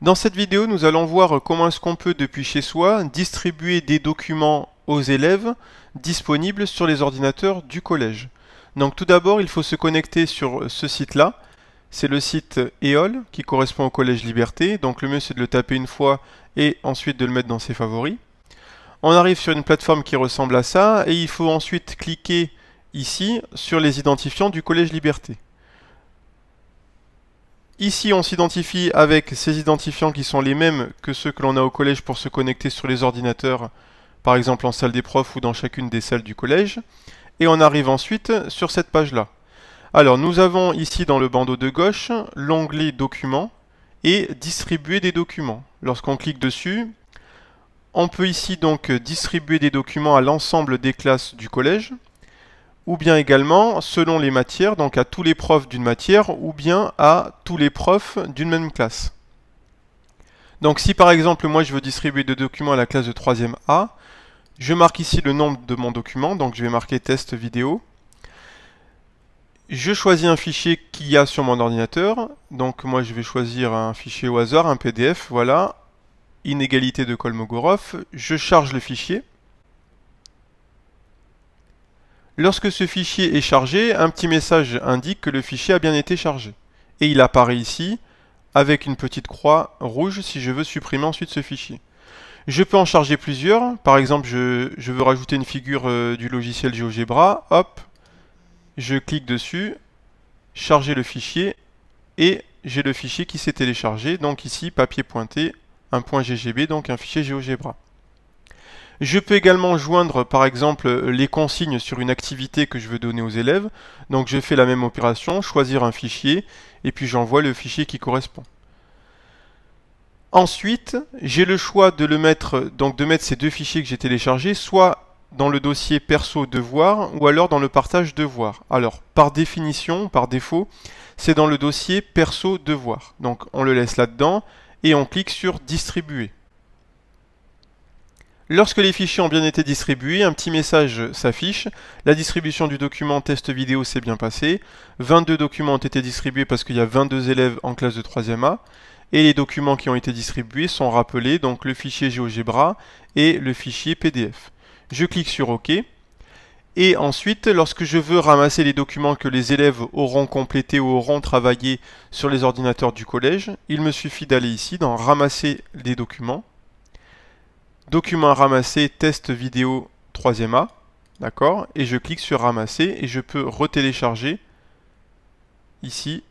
Dans cette vidéo, nous allons voir comment est-ce qu'on peut, depuis chez soi, distribuer des documents aux élèves disponibles sur les ordinateurs du collège. Donc tout d'abord, il faut se connecter sur ce site-là. C'est le site EOL qui correspond au Collège Liberté. Donc le mieux c'est de le taper une fois et ensuite de le mettre dans ses favoris. On arrive sur une plateforme qui ressemble à ça et il faut ensuite cliquer ici sur les identifiants du Collège Liberté. Ici, on s'identifie avec ces identifiants qui sont les mêmes que ceux que l'on a au collège pour se connecter sur les ordinateurs, par exemple en salle des profs ou dans chacune des salles du collège. Et on arrive ensuite sur cette page-là. Alors, nous avons ici dans le bandeau de gauche l'onglet Documents et Distribuer des documents. Lorsqu'on clique dessus, on peut ici donc distribuer des documents à l'ensemble des classes du collège, ou bien également selon les matières, donc à tous les profs d'une matière, ou bien à tous les profs d'une même classe. Donc si par exemple moi je veux distribuer des documents à la classe de 3e A, je marque ici le nom de mon document, donc je vais marquer test vidéo. Je choisis un fichier qu'il y a sur mon ordinateur, donc moi je vais choisir un fichier au hasard, un PDF, voilà, inégalité de Kolmogorov, je charge le fichier. Lorsque ce fichier est chargé, un petit message indique que le fichier a bien été chargé. Et il apparaît ici avec une petite croix rouge si je veux supprimer ensuite ce fichier. Je peux en charger plusieurs. Par exemple, je veux rajouter une figure du logiciel GeoGebra. Hop, je clique dessus, charger le fichier et j'ai le fichier qui s'est téléchargé. Donc ici, papier pointé, un .ggb, donc un fichier GeoGebra. Je peux également joindre par exemple les consignes sur une activité que je veux donner aux élèves. Donc je fais la même opération, choisir un fichier, et puis j'envoie le fichier qui correspond. Ensuite, j'ai le choix de mettre ces deux fichiers que j'ai téléchargés, soit dans le dossier perso devoir, ou alors dans le partage devoir. Alors, par définition, par défaut, c'est dans le dossier perso devoir. Donc on le laisse là-dedans, et on clique sur distribuer. Lorsque les fichiers ont bien été distribués, un petit message s'affiche. La distribution du document test vidéo s'est bien passée. 22 documents ont été distribués parce qu'il y a 22 élèves en classe de 3e A. Et les documents qui ont été distribués sont rappelés, donc le fichier GeoGebra et le fichier PDF. Je clique sur OK. Et ensuite, lorsque je veux ramasser les documents que les élèves auront complétés ou auront travaillé sur les ordinateurs du collège, il me suffit d'aller ici dans Ramasser les documents. Document à ramasser, test vidéo 3e A, d'accord, et je clique sur ramasser et je peux retélécharger ici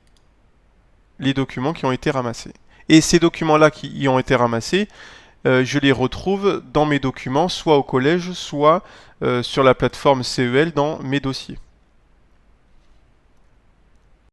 les documents qui ont été ramassés. Et ces documents-là qui y ont été ramassés, je les retrouve dans mes documents, soit au collège, soit sur la plateforme CEL dans mes dossiers.